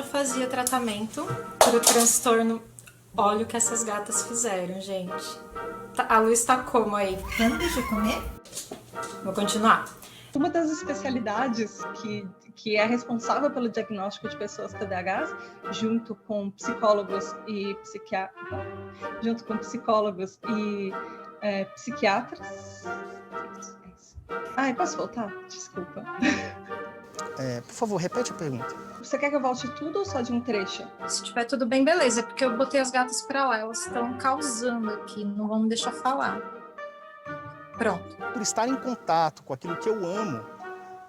já fazia tratamento para o transtorno. Olha o que essas gatas fizeram, gente. A Luz tá como aí? Não deixa eu comer? Vou continuar. Uma das especialidades que é responsável pelo diagnóstico de pessoas TDAHs, junto com psicólogos e psiquiatras. Ai, posso voltar? Desculpa. Por favor, repete a pergunta. Você quer que eu volte tudo ou só de um trecho? Se tiver tudo bem, beleza. É porque eu botei as gatas pra lá. Elas estão causando aqui. Não vão me deixar falar. Pronto. Por estar em contato com aquilo que eu amo,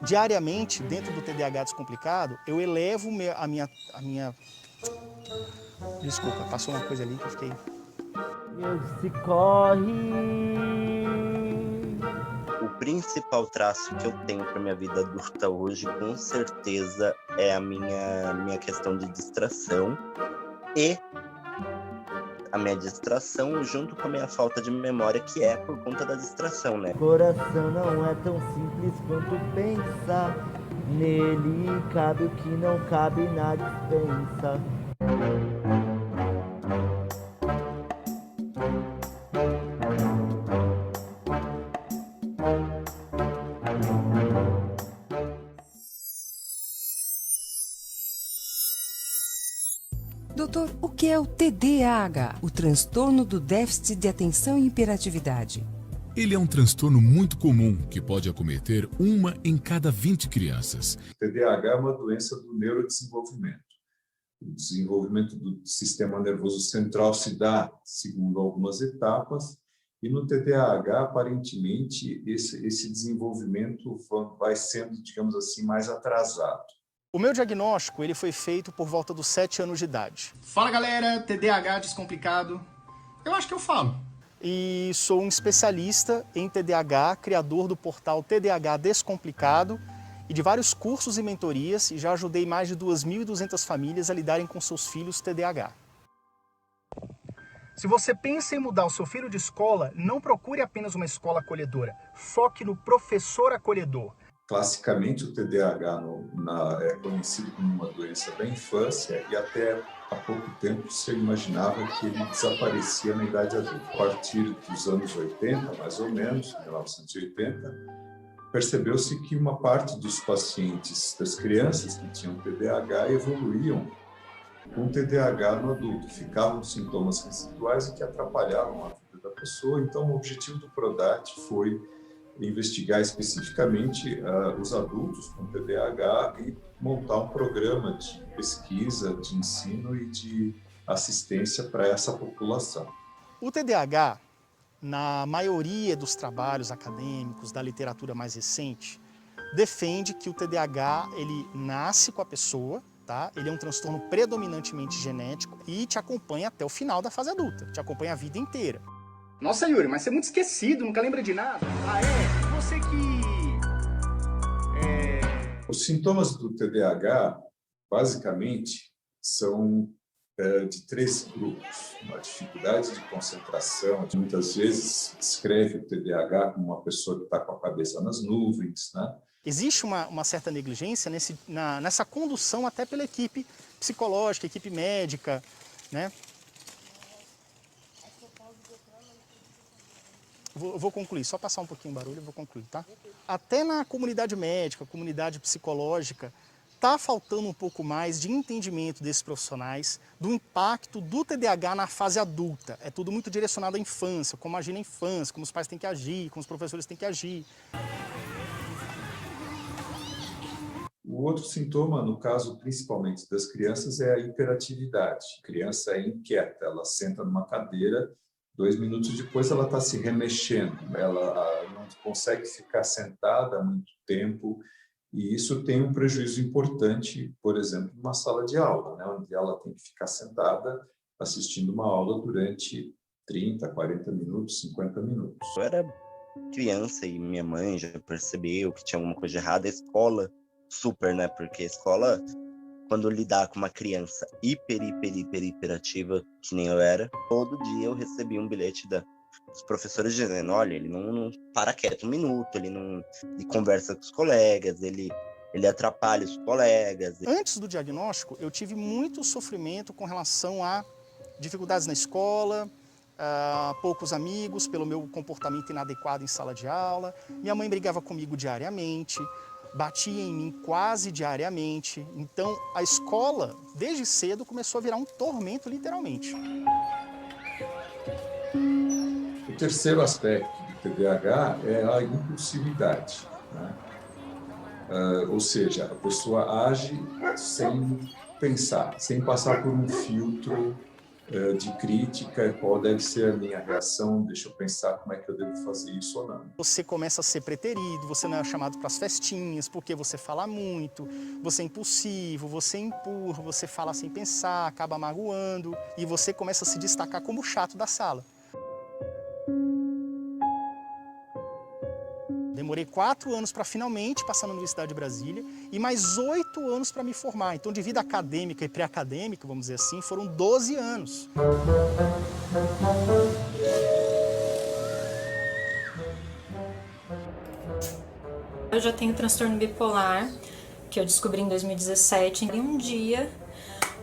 diariamente, dentro do TDAH Descomplicado, eu elevo a minha... Desculpa, passou uma coisa ali que eu fiquei... Se corre. O principal traço que eu tenho para minha vida adulta hoje, com certeza, é a minha questão de distração e a minha distração junto com a minha falta de memória, que é por conta da distração, né? Coração não é tão simples quanto pensa. Nele cabe o que não cabe na dispensa. Doutor, o que é o TDAH, o transtorno do déficit de atenção e hiperatividade? Ele é um transtorno muito comum que pode acometer 1 em cada 20 crianças. O TDAH é uma doença do neurodesenvolvimento. O desenvolvimento do sistema nervoso central se dá segundo algumas etapas, e no TDAH, aparentemente, esse desenvolvimento vai sendo, digamos assim, mais atrasado. O meu diagnóstico ele foi feito por volta dos 7 anos de idade. Fala galera, TDAH Descomplicado. Eu acho que eu falo. E sou um especialista em TDAH, criador do portal TDAH Descomplicado e de vários cursos e mentorias, e já ajudei mais de 2.200 famílias a lidarem com seus filhos TDAH. Se você pensa em mudar o seu filho de escola, não procure apenas uma escola acolhedora. Foque no professor acolhedor. Classicamente, o TDAH é conhecido como uma doença da infância, e até há pouco tempo se imaginava que ele desaparecia na idade adulta. A partir dos anos 80, mais ou menos, 1980, percebeu-se que uma parte dos pacientes, das crianças que tinham TDAH, evoluíam com TDAH no adulto. Ficavam sintomas residuais e que atrapalhavam a vida da pessoa. Então, o objetivo do PRODAT foi investigar especificamente os adultos com TDAH e montar um programa de pesquisa, de ensino e de assistência para essa população. O TDAH, na maioria dos trabalhos acadêmicos, da literatura mais recente, defende que o TDAH ele nasce com a pessoa, tá? Ele é um transtorno predominantemente genético e te acompanha até o final da fase adulta, te acompanha a vida inteira. Nossa, Yuri, mas você é muito esquecido, nunca lembra de nada. Ah, é? Você que... Os sintomas do TDAH, basicamente, são de 3 grupos. Uma dificuldade de concentração, muitas vezes descreve o TDAH como uma pessoa que está com a cabeça nas nuvens, né? Existe uma certa negligência nessa condução até pela equipe psicológica, equipe médica, né? Vou concluir, só passar um pouquinho o barulho e vou concluir, tá? Até na comunidade médica, comunidade psicológica, está faltando um pouco mais de entendimento desses profissionais do impacto do TDAH na fase adulta. É tudo muito direcionado à infância, como agir na infância, como os pais têm que agir, como os professores têm que agir. O outro sintoma, no caso principalmente das crianças, é a hiperatividade. A criança é inquieta, ela senta numa cadeira, 2 minutos depois ela está se remexendo, ela não consegue ficar sentada há muito tempo, e isso tem um prejuízo importante, por exemplo, numa sala de aula, né, onde ela tem que ficar sentada assistindo uma aula durante 30, 40 minutos, 50 minutos. Eu era criança e minha mãe já percebeu que tinha alguma coisa errada. A escola, super, né, porque a escola, quando lidar com uma criança hiperativa, que nem eu era, todo dia eu recebia um bilhete dos professores dizendo, olha, ele não para quieto 1 minuto, ele conversa com os colegas, ele ele atrapalha os colegas. Antes do diagnóstico, eu tive muito sofrimento com relação a dificuldades na escola, poucos amigos, pelo meu comportamento inadequado em sala de aula. Minha mãe brigava comigo diariamente, batia em mim quase diariamente. Então, a escola, desde cedo, começou a virar um tormento, literalmente. O terceiro aspecto do TDAH é a impulsividade, né? Ou seja, a pessoa age sem pensar, sem passar por um filtro de crítica, qual deve ser a minha reação, deixa eu pensar como é que eu devo fazer isso ou não. Você começa a ser preterido, você não é chamado para as festinhas, porque você fala muito, você é impulsivo, você empurra, você fala sem pensar, acaba magoando, e você começa a se destacar como o chato da sala. Demorei 4 anos para finalmente passar na Universidade de Brasília e mais 8 anos para me formar. Então, de vida acadêmica e pré-acadêmica, vamos dizer assim, foram 12 anos. Eu já tenho transtorno bipolar, que eu descobri em 2017. E um dia,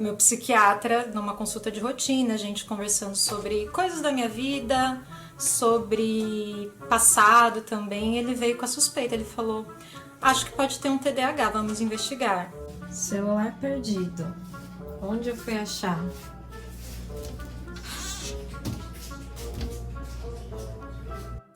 meu psiquiatra, numa consulta de rotina, a gente conversando sobre coisas da minha vida, sobre passado também, ele veio com a suspeita. Ele falou: acho que pode ter um TDAH, vamos investigar. Celular perdido. Onde eu fui achar?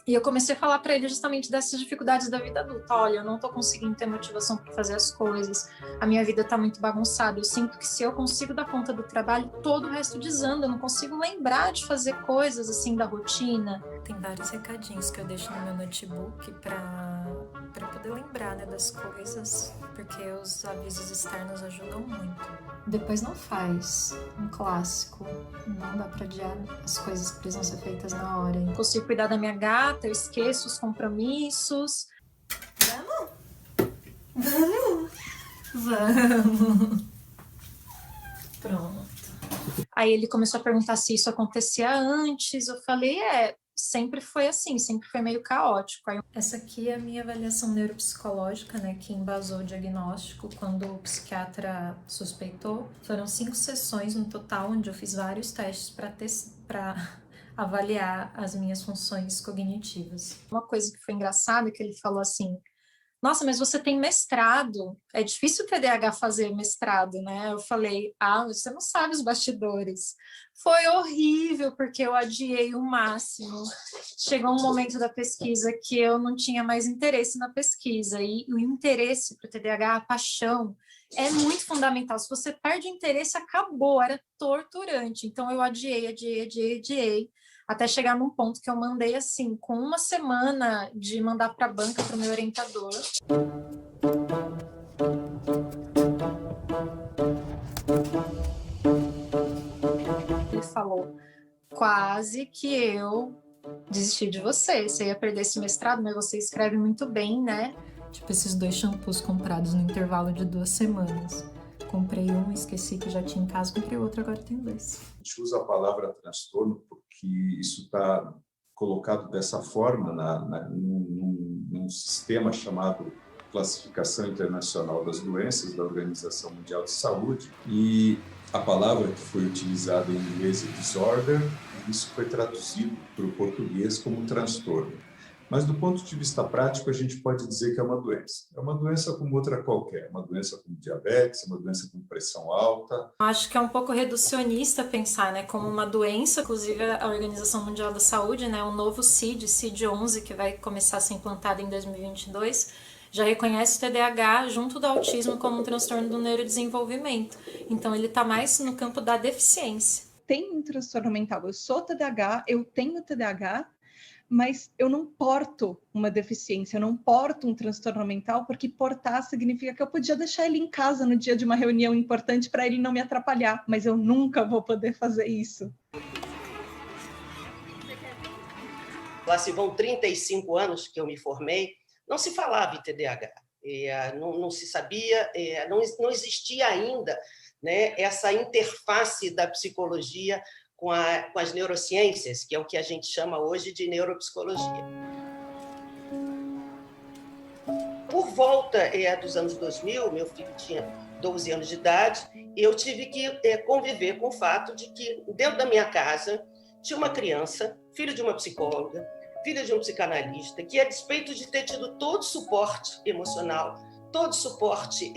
E eu comecei a falar para ele justamente dessas dificuldades da vida adulta. Olha, eu não tô conseguindo ter motivação para fazer as coisas. A minha vida tá muito bagunçada. Eu sinto que se eu consigo dar conta do trabalho, todo o resto desanda. Eu não consigo lembrar de fazer coisas assim da rotina. Tem vários recadinhos que eu deixo no meu notebook para poder lembrar, né, das coisas, porque os avisos externos ajudam muito. Depois não faz um clássico. Não dá para adiar as coisas que precisam ser feitas na hora. Eu consigo cuidar da minha gata, eu esqueço os compromissos. Vamos! Pronto. Aí ele começou a perguntar se isso acontecia antes. Eu falei, sempre foi assim, sempre foi meio caótico. Aí, essa aqui é a minha avaliação neuropsicológica, né, que embasou o diagnóstico quando o psiquiatra suspeitou. Foram 5 sessões no total, onde eu fiz vários testes para avaliar as minhas funções cognitivas. Uma coisa que foi engraçada é que ele falou assim: nossa, mas você tem mestrado, é difícil o TDAH fazer mestrado, né? Eu falei, você não sabe os bastidores. Foi horrível, porque eu adiei o máximo. Chegou um momento da pesquisa que eu não tinha mais interesse na pesquisa, e o interesse para o TDAH, a paixão, é muito fundamental. Se você perde o interesse, acabou, era torturante. Então eu adiei, até chegar num ponto que eu mandei assim, com 1 semana de mandar para a banca para o meu orientador. Ele falou, quase que eu desisti de você ia perder esse mestrado, mas você escreve muito bem, né? Tipo esses 2 shampoos comprados no intervalo de 2 semanas. Comprei um, esqueci que já tinha em casa, comprei outro, agora tenho 2. A gente usa a palavra transtorno porque isso está colocado dessa forma num sistema chamado Classificação Internacional das Doenças da Organização Mundial de Saúde, e a palavra que foi utilizada em inglês é disorder, e isso foi traduzido para o português como transtorno. Mas do ponto de vista prático, a gente pode dizer que é uma doença. É uma doença como outra qualquer, uma doença como diabetes, uma doença com pressão alta. Acho que é um pouco reducionista pensar, né, como uma doença. Inclusive a Organização Mundial da Saúde, né, um novo CID-11, que vai começar a ser implantado em 2022, já reconhece o TDAH junto do autismo como um transtorno do neurodesenvolvimento. Então ele está mais no campo da deficiência. Tem um transtorno mental, eu sou TDAH, eu tenho TDAH, mas eu não porto uma deficiência, eu não porto um transtorno mental, porque portar significa que eu podia deixar ele em casa no dia de uma reunião importante para ele não me atrapalhar, mas eu nunca vou poder fazer isso. Lá se vão 35 anos que eu me formei, não se falava em TDAH, não se sabia, não existia ainda, né, essa interface da psicologia com as neurociências, que é o que a gente chama hoje de neuropsicologia. Por volta dos anos 2000, meu filho tinha 12 anos de idade, eu tive que conviver com o fato de que dentro da minha casa tinha uma criança, filho de uma psicóloga, filha de um psicanalista, que, a despeito de ter tido todo o suporte emocional, todo o suporte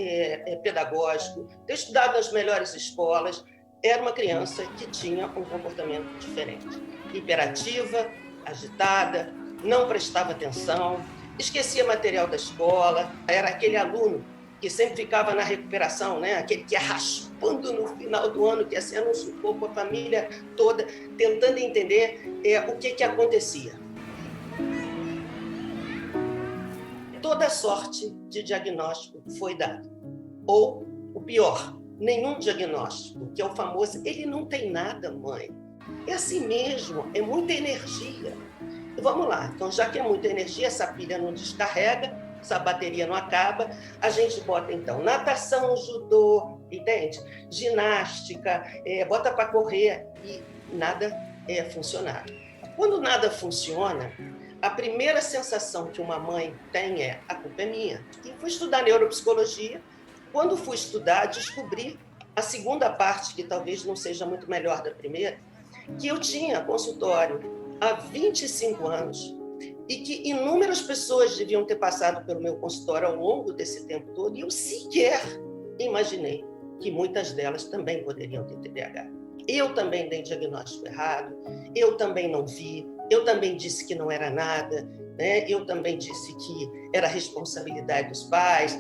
pedagógico, ter estudado nas melhores escolas, era uma criança que tinha um comportamento diferente. Hiperativa, agitada, não prestava atenção, esquecia material da escola, era aquele aluno que sempre ficava na recuperação, né? Aquele que ia raspando no final do ano, que ia sendo um sufoco, a família toda, tentando entender o que acontecia. Toda sorte de diagnóstico foi dada. Ou, o pior, nenhum diagnóstico, que é o famoso, ele não tem nada, mãe. É assim mesmo, é muita energia. Vamos lá, então já que é muita energia, essa pilha não descarrega, essa bateria não acaba, a gente bota então natação, judô, entende? Ginástica, bota para correr e nada funcionar. Quando nada funciona, a primeira sensação que uma mãe tem é: a culpa é minha. E fui estudar neuropsicologia. Quando fui estudar, descobri a segunda parte, que talvez não seja muito melhor da primeira, que eu tinha consultório há 25 anos e que inúmeras pessoas deviam ter passado pelo meu consultório ao longo desse tempo todo, e eu sequer imaginei que muitas delas também poderiam ter TDAH. Eu também dei diagnóstico errado, eu também não vi, eu também disse que não era nada, né? Eu também disse que era responsabilidade dos pais.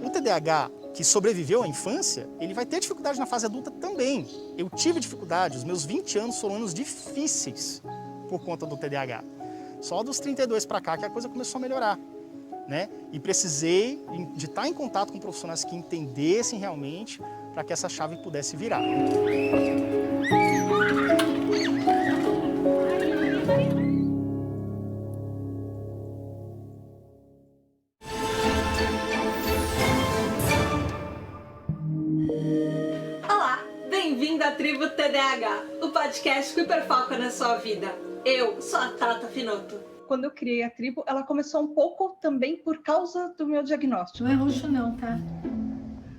O TDAH que sobreviveu à infância, ele vai ter dificuldade na fase adulta também. Eu tive dificuldade, os meus 20 anos foram anos difíceis por conta do TDAH. Só dos 32 para cá que a coisa começou a melhorar, né? E precisei de estar em contato com profissionais que entendessem realmente para que essa chave pudesse virar. Bem-vindo à Tribo TDAH, o podcast que hiperfoca na sua vida. Eu sou a Tata Finoto. Quando eu criei a tribo, ela começou um pouco também por causa do meu diagnóstico. Não é roxo não, tá?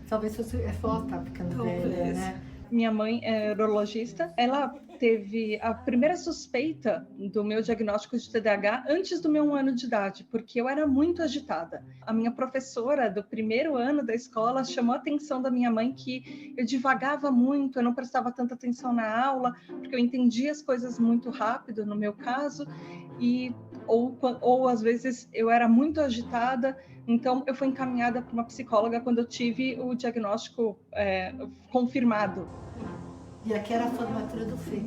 Talvez fosse tá ficando velha, né? Minha mãe é urologista, ela teve a primeira suspeita do meu diagnóstico de TDAH antes do meu 1 ano de idade, porque eu era muito agitada. A minha professora do primeiro ano da escola chamou a atenção da minha mãe que eu divagava muito, eu não prestava tanta atenção na aula, porque eu entendia as coisas muito rápido, no meu caso, ou às vezes eu era muito agitada. Então, eu fui encaminhada para uma psicóloga quando eu tive o diagnóstico confirmado. E aqui era a formatura do Fê.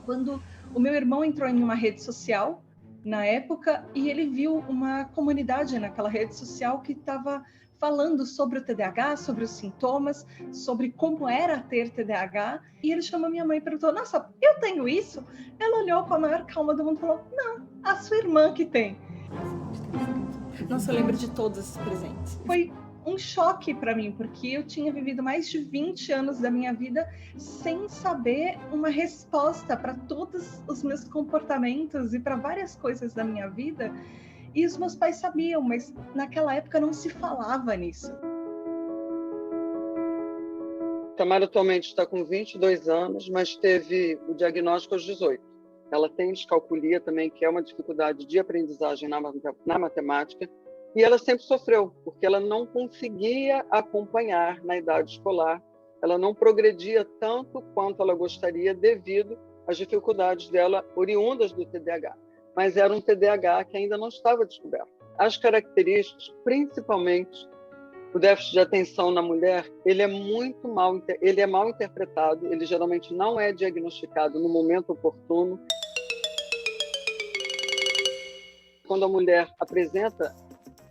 Quando o meu irmão entrou em uma rede social, na época, e ele viu uma comunidade naquela rede social que estava falando sobre o TDAH, sobre os sintomas, sobre como era ter TDAH, e ele chamou minha mãe e perguntou: nossa, eu tenho isso? Ela olhou com a maior calma do mundo e falou: não, a sua irmã que tem. Nossa, eu lembro de todos esses presentes. Foi um choque para mim, porque eu tinha vivido mais de 20 anos da minha vida sem saber uma resposta para todos os meus comportamentos e para várias coisas da minha vida. E os meus pais sabiam, mas naquela época não se falava nisso. Tamara atualmente está com 22 anos, mas teve o diagnóstico aos 18. Ela tem descalculia também, que é uma dificuldade de aprendizagem na matemática, e ela sempre sofreu, porque ela não conseguia acompanhar na idade escolar, ela não progredia tanto quanto ela gostaria devido às dificuldades dela oriundas do TDAH. Mas era um TDAH que ainda não estava descoberto. As características, principalmente o déficit de atenção na mulher, ele é mal interpretado, ele geralmente não é diagnosticado no momento oportuno. Quando a mulher apresenta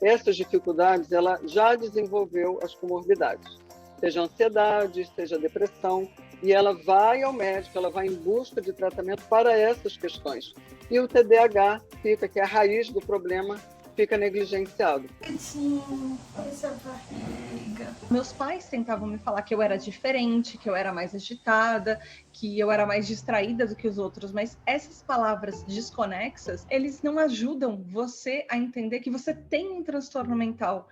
essas dificuldades, ela já desenvolveu as comorbidades, seja ansiedade, seja depressão, e ela vai ao médico, ela vai em busca de tratamento para essas questões. E o TDAH fica, que é a raiz do problema, fica negligenciado. Essa barriga. Meus pais tentavam me falar que eu era diferente, que eu era mais agitada, que eu era mais distraída do que os outros, mas essas palavras desconexas, eles não ajudam você a entender que você tem um transtorno mental.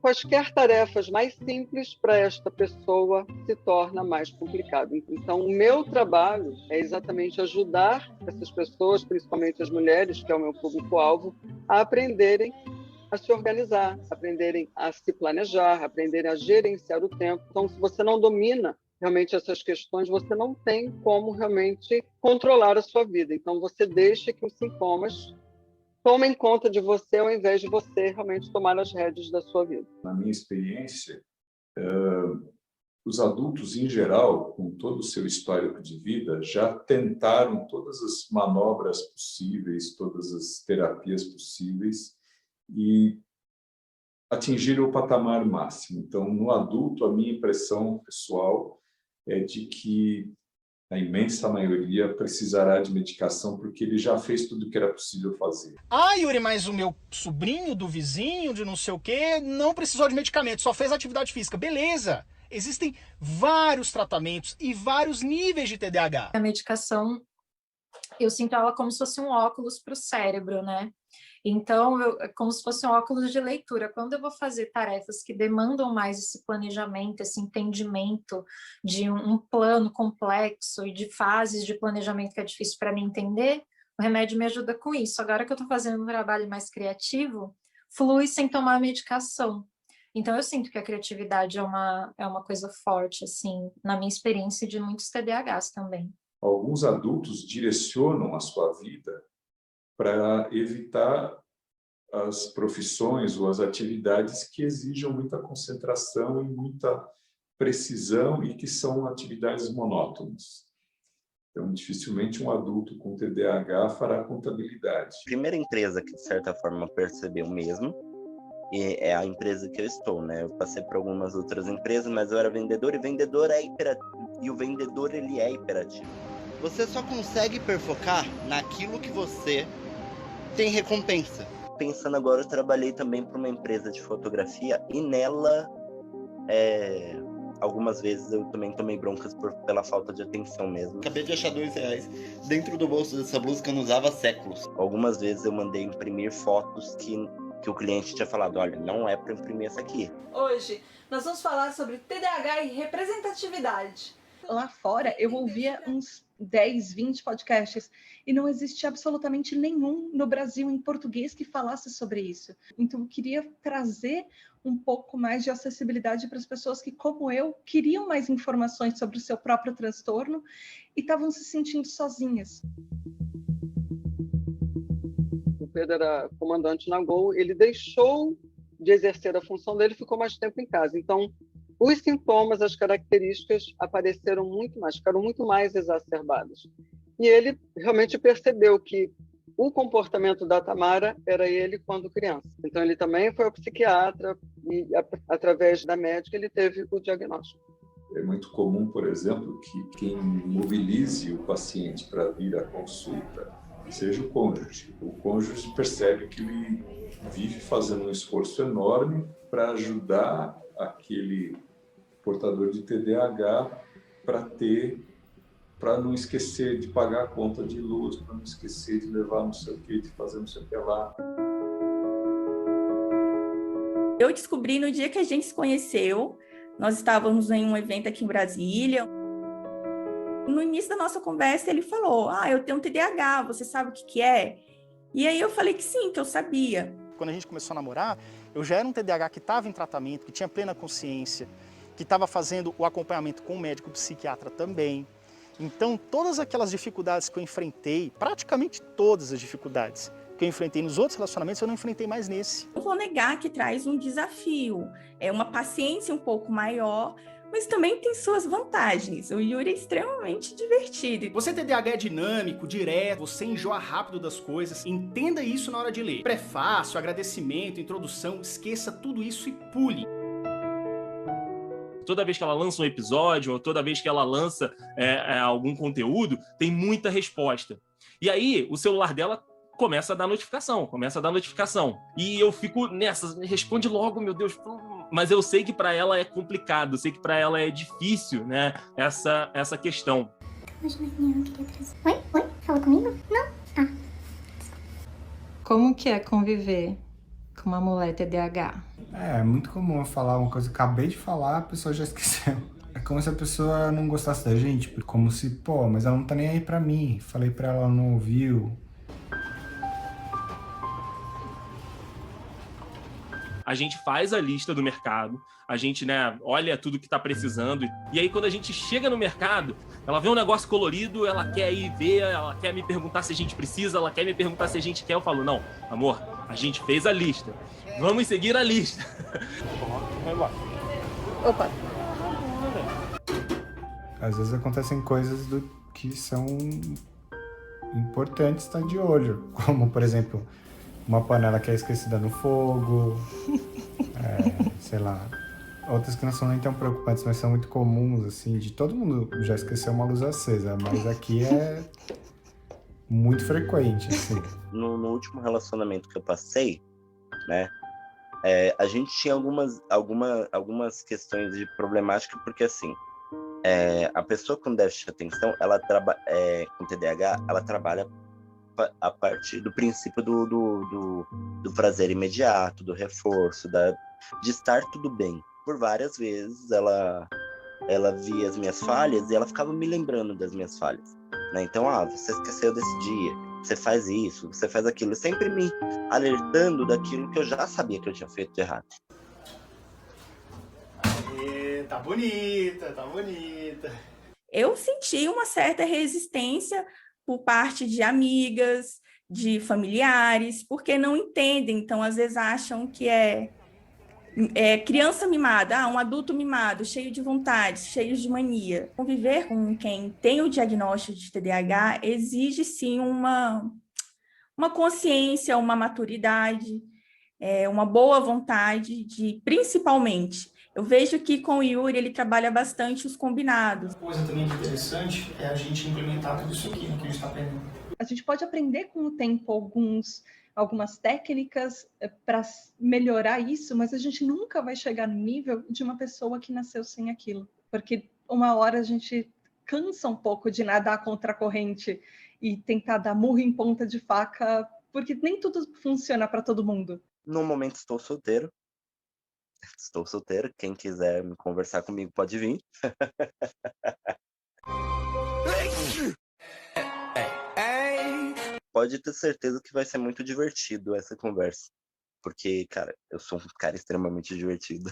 Quaisquer tarefas mais simples para esta pessoa se torna mais complicado. Então, o meu trabalho é exatamente ajudar essas pessoas, principalmente as mulheres, que é o meu público-alvo, a aprenderem a se organizar, aprenderem a se planejar, aprenderem a gerenciar o tempo. Então, se você não domina realmente essas questões, você não tem como realmente controlar a sua vida. Então, você deixa que os sintomas tomem conta de você ao invés de você realmente tomar as rédeas da sua vida. Na minha experiência, os adultos, em geral, com todo o seu histórico de vida, já tentaram todas as manobras possíveis, todas as terapias possíveis e atingiram o patamar máximo. Então, no adulto, a minha impressão pessoal é de que a imensa maioria precisará de medicação porque ele já fez tudo o que era possível fazer. Ah, Yuri, mas o meu sobrinho do vizinho, de não sei o quê, não precisou de medicamento, só fez atividade física. Beleza! Existem vários tratamentos e vários níveis de TDAH. A medicação, eu sinto ela como se fosse um óculos para o cérebro, né? Então, é como se fosse um óculos de leitura. Quando eu vou fazer tarefas que demandam mais esse planejamento, esse entendimento de um plano complexo e de fases de planejamento que é difícil para mim entender, o remédio me ajuda com isso. Agora que eu estou fazendo um trabalho mais criativo, flui sem tomar medicação. Então, eu sinto que a criatividade é uma coisa forte, assim, na minha experiência de muitos TDAHs também. Alguns adultos direcionam a sua vida para evitar as profissões ou as atividades que exijam muita concentração e muita precisão e que são atividades monótonas. Então, dificilmente um adulto com TDAH fará contabilidade. A primeira empresa que, de certa forma, percebeu mesmo é a empresa que eu estou, né? Eu passei por algumas outras empresas, mas eu era vendedor e vendedor é hiperativo. E o vendedor, ele é hiperativo. Você só consegue hiperfocar naquilo que você tem recompensa. Pensando agora, eu trabalhei também para uma empresa de fotografia e nela, algumas vezes eu também tomei broncas pela falta de atenção mesmo. Acabei de achar R$2 dentro do bolso dessa blusa que eu não usava há séculos. Algumas vezes eu mandei imprimir fotos que o cliente tinha falado, olha, não é para imprimir essa aqui. Hoje, nós vamos falar sobre TDAH e representatividade. Lá fora, eu ouvia uns 10, 20 podcasts e não existia absolutamente nenhum no Brasil em português que falasse sobre isso. Então, eu queria trazer um pouco mais de acessibilidade para as pessoas que, como eu, queriam mais informações sobre o seu próprio transtorno e estavam se sentindo sozinhas. O Pedro era comandante na Gol, ele deixou de exercer a função dele e ficou mais tempo em casa. Então, os sintomas, as características apareceram muito mais, ficaram muito mais exacerbadas. E ele realmente percebeu que o comportamento da Tamara era ele quando criança. Então, ele também foi ao psiquiatra e, através da médica, ele teve o diagnóstico. É muito comum, por exemplo, que quem mobilize o paciente para vir à consulta seja o cônjuge. O cônjuge percebe que ele vive fazendo um esforço enorme para ajudar aquele portador de TDAH para não esquecer de pagar a conta de luz, para não esquecer de levar não sei o que, de fazer não sei o que lá. Eu descobri no dia que a gente se conheceu, nós estávamos em um evento aqui em Brasília. No início da nossa conversa, ele falou, eu tenho um TDAH, você sabe o que é? E aí eu falei que sim, que eu sabia. Quando a gente começou a namorar, eu já era um TDAH que estava em tratamento, que tinha plena consciência, que estava fazendo o acompanhamento com o médico psiquiatra também. Então, todas aquelas dificuldades que eu enfrentei, praticamente todas as dificuldades que eu enfrentei nos outros relacionamentos, eu não enfrentei mais nesse. Não vou negar que traz um desafio, é uma paciência um pouco maior, mas também tem suas vantagens. O Yuri é extremamente divertido. Você TDAH é dinâmico, direto, você enjoa rápido das coisas. Entenda isso na hora de ler. Prefácio, agradecimento, introdução, esqueça tudo isso e pule. Toda vez que ela lança um episódio, ou toda vez que ela lança algum conteúdo, tem muita resposta. E aí, o celular dela começa a dar notificação. E eu fico nessa, responde logo, meu Deus. Mas eu sei que para ela é complicado, eu sei que para ela é difícil, né, essa questão. Oi? Falou comigo? Não? Ah. Como que é conviver com uma mulher TDAH? É muito comum eu falar uma coisa que eu acabei de falar, a pessoa já esqueceu. É como se a pessoa não gostasse da gente, como se, pô, mas ela não tá nem aí pra mim. Falei pra ela, ela não ouviu. A gente faz a lista do mercado, a gente, né, olha tudo que tá precisando, e aí quando a gente chega no mercado, ela vê um negócio colorido, ela quer ir ver, ela quer me perguntar se a gente precisa, ela quer me perguntar se a gente quer, eu falo, não, amor, a gente fez a lista, vamos seguir a lista. Opa! Às vezes acontecem coisas que são importantes estar de olho, como, por exemplo, uma panela que é esquecida no fogo, sei lá, outras que não são nem tão preocupantes, mas são muito comuns, assim, de todo mundo já esqueceu uma luz acesa, mas aqui é muito frequente, assim. No último relacionamento que eu passei, né, a gente tinha algumas questões de problemática, porque, assim, a pessoa com déficit de atenção, ela com TDAH, ela trabalha a partir do princípio do prazer imediato, do reforço, de estar tudo bem. Por várias vezes ela via as minhas falhas e ela ficava me lembrando das minhas falhas, né? Então, você esqueceu desse dia, você faz isso, você faz aquilo, sempre me alertando daquilo que eu já sabia que eu tinha feito de errado. Tá bonita. Eu senti uma certa resistência por parte de amigas, de familiares, porque não entendem, então às vezes acham que é criança mimada, um adulto mimado, cheio de vontade, cheio de mania. Conviver com quem tem o diagnóstico de TDAH exige sim uma consciência, uma maturidade, uma boa vontade principalmente. Eu vejo que com o Yuri ele trabalha bastante os combinados. Coisa também interessante é a gente implementar tudo isso aqui, que a gente está aprendendo. A gente pode aprender com o tempo algumas técnicas para melhorar isso, mas a gente nunca vai chegar no nível de uma pessoa que nasceu sem aquilo. Porque uma hora a gente cansa um pouco de nadar contra a corrente e tentar dar murro em ponta de faca, porque nem tudo funciona para todo mundo. No momento estou solteiro, quem quiser me conversar comigo pode vir. Pode ter certeza que vai ser muito divertido essa conversa. Porque, cara, eu sou um cara extremamente divertido.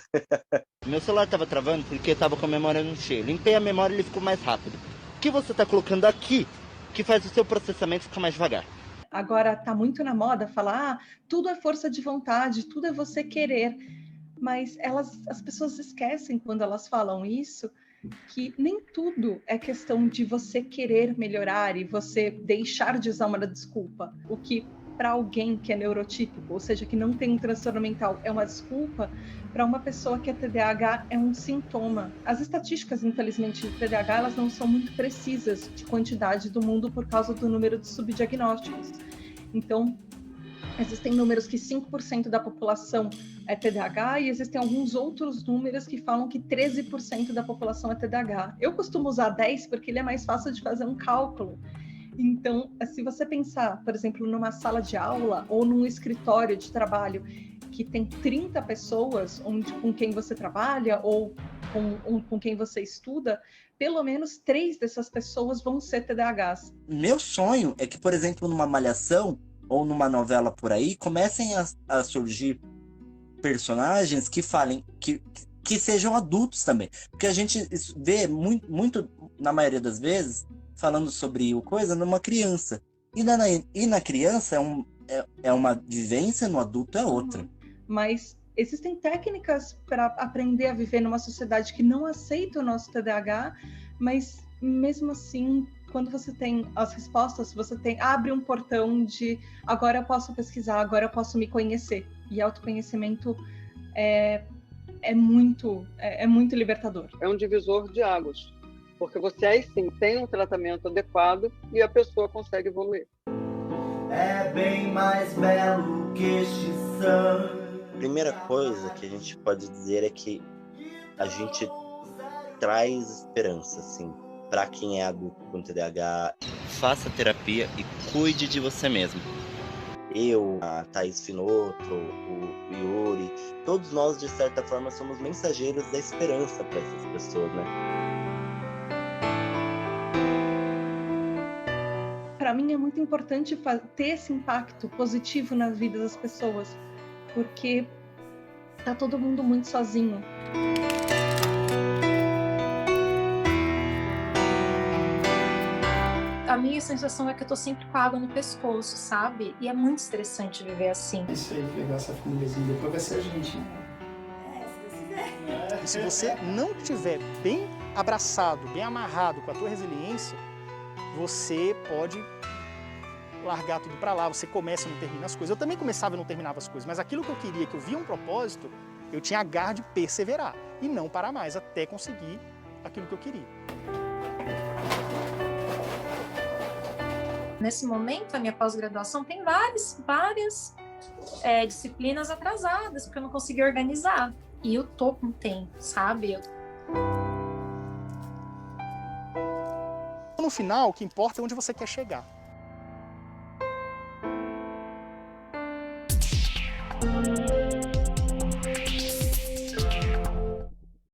Meu celular tava travando porque tava com a memória no cheio. Limpei a memória e ele ficou mais rápido. O que você tá colocando aqui que faz o seu processamento ficar mais devagar? Agora está muito na moda falar, tudo é força de vontade, tudo é você querer. Mas as pessoas esquecem, quando elas falam isso, que nem tudo é questão de você querer melhorar e você deixar de usar uma desculpa. O que para alguém que é neurotípico, ou seja, que não tem um transtorno mental, é uma desculpa, para uma pessoa que é TDAH é um sintoma. As estatísticas, infelizmente, de TDAH, elas não são muito precisas de quantidade do mundo por causa do número de subdiagnósticos. Então, existem números que 5% da população é TDAH e existem alguns outros números que falam que 13% da população é TDAH. Eu costumo usar 10 porque ele é mais fácil de fazer um cálculo. Então, se você pensar, por exemplo, numa sala de aula ou num escritório de trabalho que tem 30 pessoas com quem você trabalha ou com quem você estuda, pelo menos 3 dessas pessoas vão ser TDAHs. Meu sonho é que, por exemplo, numa malhação ou numa novela por aí, comecem a surgir personagens que falem, que sejam adultos também. Porque a gente vê muito, na maioria das vezes, falando sobre o coisa numa criança. E na criança é uma vivência, no adulto é outra. Mas existem técnicas para aprender a viver numa sociedade que não aceita o nosso TDAH, mas mesmo assim, quando você tem as respostas, abre um portão de agora eu posso pesquisar, agora eu posso me conhecer. E autoconhecimento é muito libertador. É um divisor de águas, porque você aí sim tem um tratamento adequado e a pessoa consegue evoluir. é bem mais belo que este sangue. Primeira coisa que a gente pode dizer é que a gente traz esperança, assim, para quem é adulto com TDAH. Faça terapia e cuide de você mesmo. Eu, a Thaís Finotto, o Yuri, todos nós, de certa forma, somos mensageiros da esperança para essas pessoas, né? Para mim é muito importante ter esse impacto positivo na vida das pessoas, porque tá todo mundo muito sozinho. A minha sensação é que eu tô sempre com água no pescoço, sabe? E é muito estressante viver assim. Isso aí, pegar essa famíliazinha, depois vai ser a gente. E se você não estiver bem abraçado, bem amarrado com a tua resiliência, você pode largar tudo para lá, você começa e não termina as coisas. Eu também começava e não terminava as coisas, mas aquilo que eu queria, que eu via um propósito, eu tinha a garra de perseverar e não parar mais até conseguir aquilo que eu queria. Nesse momento, a minha pós-graduação tem várias disciplinas atrasadas, porque eu não consegui organizar. E eu tô com tempo, sabe? No final, o que importa é onde você quer chegar.